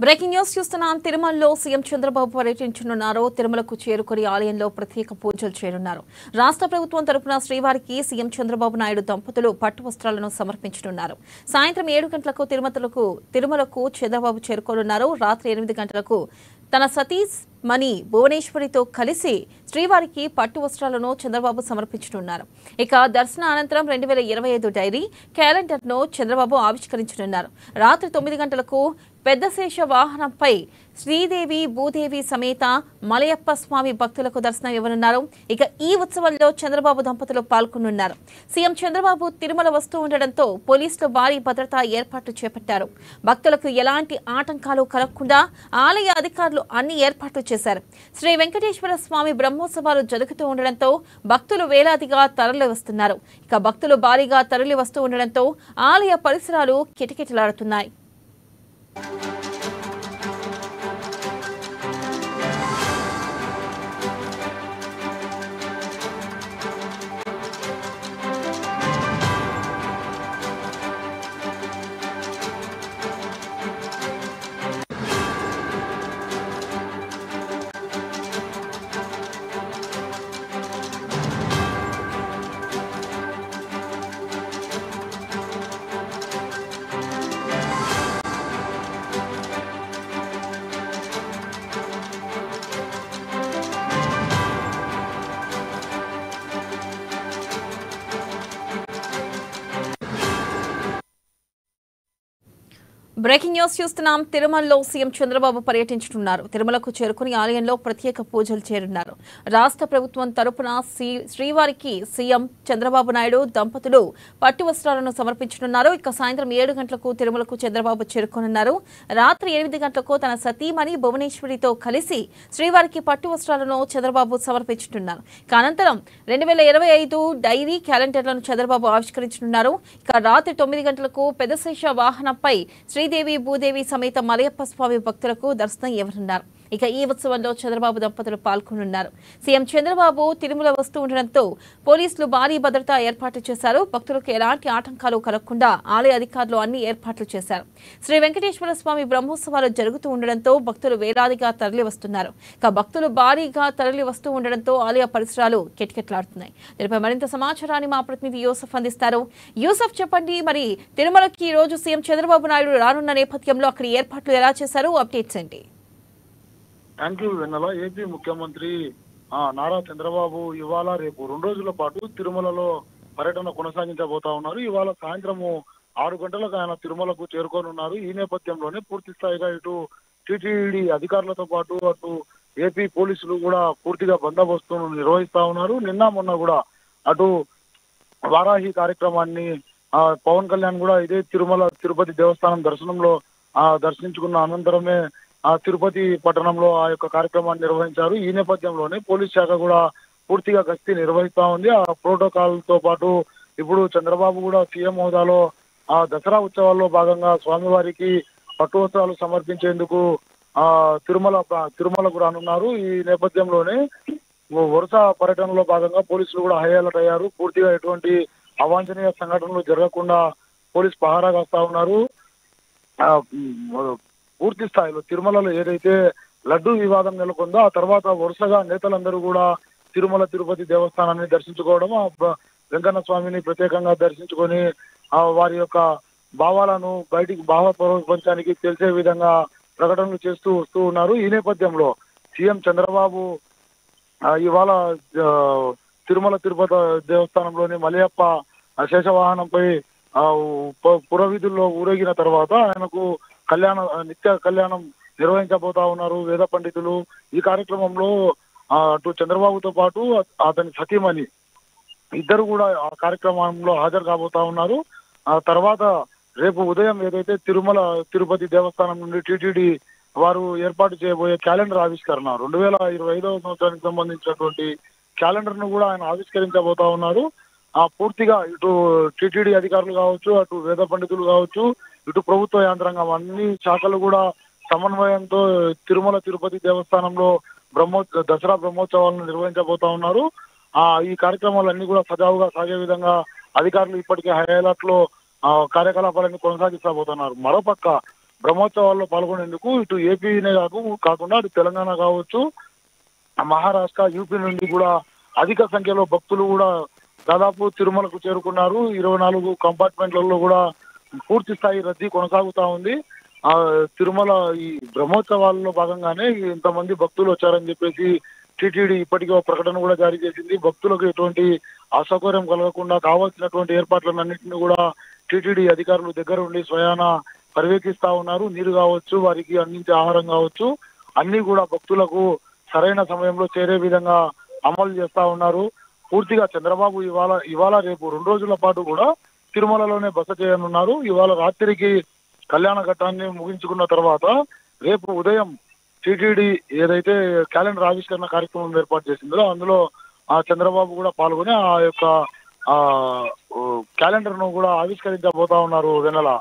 Breaking news చూస్తున్నాం. తిరుమలలో CM Chandrababu పర్యటించనున్నారు. తిరుమలకు చేరుకుని ఆలయంలో ప్రత్యేక పూజలు చేయనున్నారు. రాష్ట్ర ప్రభుత్వం తరపున శ్రీవారికి సీఎం చంద్రబాబు నాయుడు దంపతులు పట్టు వస్త్రాలను సమర్పించనున్నారు. సాయంత్రం 7 గంటలకు తిరుమలకు చంద్రబాబు చేరుకోనున్నారు. రాత్రి 8 గంటలకు తన సతీష్ మణి భువనేశ్వరితో కలిసి శ్రీవారికి పట్టు వస్త్రాలను చంద్రబాబు సమర్పించనున్నారు. ఇక దర్శన అనంతరం 2025 డైరీ క్యాలెండర్ను చంద్రబాబు ఆవిష్కరించనున్నారు. రాత్రి 9 గంటలకు పెద్ద శేష వాహనంపై శ్రీదేవి భూదేవి సమేత మలయప్ప స్వామి భక్తులకు దర్శనం ఇవ్వనున్నారు. ఇక ఈ ఉత్సవంలో చంద్రబాబు దంపతులు పాల్గొనున్నారు. సీఎం చంద్రబాబు తిరుమల వస్తూ ఉండడంతో పోలీసులు భారీ భద్రతా ఏర్పాట్లు చేపట్టారు. భక్తులకు ఎలాంటి ఆటంకాలు కలగకుండా ఆలయ అధికారులు అన్ని ఏర్పాట్లు చేశారు. శ్రీ వెంకటేశ్వర స్వామి బ్రహ్మోత్సవాలు జరుగుతూ ఉండడంతో భక్తులు వేలాదిగా తరలి వస్తున్నారు. ఇక భక్తులు భారీగా తరలి వస్తూ ఉండడంతో ఆలయ పరిసరాలు కిటకిటలాడుతున్నాయి. బ్రేకింగ్ న్యూస్ చూస్తున్నాం. తిరుమలలో సీఎం చంద్రబాబు పర్యటించనున్నారు. తిరుమలకు చేరుకుని ఆలయంలో ప్రత్యేక పూజలు చేరున్నారు. రాష్ట్ర ప్రభుత్వం తరపున శ్రీవారికి సీఎం చంద్రబాబు నాయుడు దంపతులు పట్టు వస్త్రాలను సమర్పించనున్నారు. ఇక సాయంత్రం 7 గంటలకు తిరుమలకు చంద్రబాబు చేరుకోనున్నారు. రాత్రి 8 గంటలకు తన సతీమణి భువనేశ్వరితో కలిసి శ్రీవారికి పట్టు వస్త్రాలను చంద్రబాబు సమర్పించనున్నారు. ఇక అనంతరం 2025 డైరీ క్యాలెండర్లను చంద్రబాబు ఆవిష్కరించనున్నారు. ఇక రాత్రి 9 గంటలకు పెద్దశేష వాహనంపై శ్రీదేవి భూదేవి సమేత మలయప్ప స్వామి భక్తులకు దర్శనం ఇవ్వనున్నారు. ఇక ఈ ఉత్సవంలో చంద్రబాబు దంపతులు పాల్గొనున్నారు. సీఎం చంద్రబాబు తిరుమల వస్తూ ఉండడంతో పోలీసులు భారీ భద్రతా ఏర్పాట్లు చేశారు. భక్తులకు ఎలాంటి ఆటంకాలు కలగకుండా ఆలయ అధికారులు అన్ని ఏర్పాట్లు చేశారు. శ్రీ వెంకటేశ్వర స్వామి బ్రహ్మోత్సవాలు జరుగుతూ ఉండడంతో భక్తులు వేలాదిగా తరలి వస్తున్నారు. ఇక భక్తులు భారీగా తరలి వస్తూ ఉండడంతో ఆలయ పరిసరాలు కిటకిటలాడుతున్నాయి. దీనిపై మరింత సమాచారాన్ని మా ప్రతినిధి యూసఫ్ అందిస్తారు. యూసఫ్, చెప్పండి, మరి తిరుమలకి ఈ రోజు సీఎం చంద్రబాబు నాయుడు రానున్న నేపథ్యంలో అక్కడి ఏర్పాట్లు ఎలా చేశారు? అప్డేట్స్ ఏంటి? Thank you Vennela. ఏపీ ముఖ్యమంత్రి నారా చంద్రబాబు ఇవాళ రేపు 2 రోజుల పాటు తిరుమలలో పర్యటన కొనసాగించబోతా ఉన్నారు. ఇవాళ సాయంత్రము 6 గంటలకు ఆయన తిరుమలకు చేరుకోనున్నారు. ఈ నేపథ్యంలోనే పూర్తి స్థాయిగా ఇటు టీటీడీ అధికారులతో పాటు అటు ఏపీ పోలీసులు కూడా పూర్తిగా బందోబస్తును నిర్వహిస్తా ఉన్నారు. నిన్న మొన్న కూడా అటు వారాహి కార్యక్రమాన్ని పవన్ కళ్యాణ్ కూడా ఇదే తిరుపతి దేవస్థానం దర్శనంలో దర్శించుకున్న అనంతరమే తిరుపతి పట్టణంలో ఆ యొక్క కార్యక్రమాన్ని నిర్వహించారు. ఈ నేపథ్యంలోనే పోలీస్ శాఖ కూడా పూర్తిగా గస్తీ నిర్వహిస్తా ఉంది. ఆ ప్రోటోకాల్ తో పాటు ఇప్పుడు చంద్రబాబు కూడా సీఎం హోదాలో దసరా ఉత్సవాల్లో భాగంగా స్వామివారికి పట్టు వస్త్రాలు సమర్పించేందుకు తిరుమలకు రానున్నారు. ఈ నేపథ్యంలోనే వరుస పర్యటనలో భాగంగా పోలీసులు కూడా హై అలర్ట్ అయ్యారు. పూర్తిగా ఎటువంటి అవాంఛనీయ సంఘటనలు జరగకుండా పోలీసు పహారా కాస్తా ఉన్నారు. పూర్తి స్థాయిలో తిరుమలలో ఏదైతే లడ్డూ వివాదం నెలకొందో ఆ తర్వాత వరుసగా నేతలందరూ కూడా తిరుపతి దేవస్థానాన్ని దర్శించుకోవడం, వెంకన్న స్వామిని ప్రత్యేకంగా దర్శించుకొని వారి యొక్క భావాలను భావ ప్రపంచానికి తెలిసే విధంగా ప్రకటనలు చేస్తూ వస్తూ ఉన్నారు. ఈ నేపథ్యంలో సీఎం చంద్రబాబు ఇవాళ తిరుపతి దేవస్థానంలోని మలయప్ప శేషవాహనంపై పురవీధుల్లో ఊరేగిన తర్వాత ఆయనకు నిత్య కళ్యాణం నిర్వహించబోతా ఉన్నారు వేద పండితులు. ఈ కార్యక్రమంలో అటు చంద్రబాబుతో పాటు అతని సతీమణి ఇద్దరు కూడా ఆ కార్యక్రమంలో హాజరు కాబోతా ఉన్నారు. ఆ తర్వాత రేపు ఉదయం ఏదైతే తిరుపతి దేవస్థానం నుండి టీటీడీ వారు ఏర్పాటు చేయబోయే క్యాలెండర్ ఆవిష్కరణ 2025వ సంవత్సరానికి సంబంధించినటువంటి క్యాలెండర్ ను కూడా ఆయన ఆవిష్కరించబోతా ఉన్నారు. పూర్తిగా ఇటు టీటీడీ అధికారులు కావచ్చు, అటు వేద పండితులు కావచ్చు, ఇటు ప్రభుత్వ యంత్రాంగం అన్ని శాఖలు కూడా సమన్వయంతో తిరుపతి దేవస్థానంలో దసరా బ్రహ్మోత్సవాలను నిర్వహించబోతా ఉన్నారు. ఈ కార్యక్రమాలన్నీ కూడా సజావుగా సాగే విధంగా అధికారులు ఇప్పటికే హై అలర్ట్ లో కార్యకలాపాలను కొనసాగిస్తబోతున్నారు. మరోపక్క బ్రహ్మోత్సవాల్లో పాల్గొనేందుకు ఇటు ఏపీనే కాకుండా అటు తెలంగాణ కావచ్చు, మహారాష్ట్ర, యూపీ నుండి కూడా అధిక సంఖ్యలో భక్తులు కూడా దాదాపు తిరుమలకు చేరుకున్నారు. 24 కంపార్ట్మెంట్లలో కూడా పూర్తి స్థాయి రద్దీ కొనసాగుతా ఉంది. తిరుమల ఈ బ్రహ్మోత్సవాల్లో భాగంగానే ఇంతమంది భక్తులు వచ్చారని చెప్పేసి టీటీడీ ఇప్పటికే ఒక ప్రకటన కూడా జారీ చేసింది. భక్తులకు ఎటువంటి అసౌకర్యం కలగకుండా కావాల్సినటువంటి ఏర్పాట్లన్నింటినీ కూడా టీటీడీ అధికారులు దగ్గర ఉండి స్వయాన పర్యవేక్షిస్తా ఉన్నారు. నీరు కావచ్చు, వారికి అందించే ఆహారం కావచ్చు, అన్ని కూడా భక్తులకు సరైన సమయంలో చేరే విధంగా అమలు చేస్తా ఉన్నారు. పూర్తిగా చంద్రబాబు ఇవాళ రేపు 2 రోజుల పాటు కూడా తిరుమలలోనే బస చేయనున్నారు. ఇవాళ రాత్రికి కళ్యాణ ఘట్టాన్ని ముగించుకున్న తర్వాత రేపు ఉదయం టీటీడీ ఏదైతే క్యాలెండర్ ఆవిష్కరణ కార్యక్రమం ఏర్పాటు చేసిందో అందులో చంద్రబాబు కూడా పాల్గొని ఆ యొక్క క్యాలెండర్ ను కూడా ఆవిష్కరించబోతా ఉన్నారు. వెన్నెల.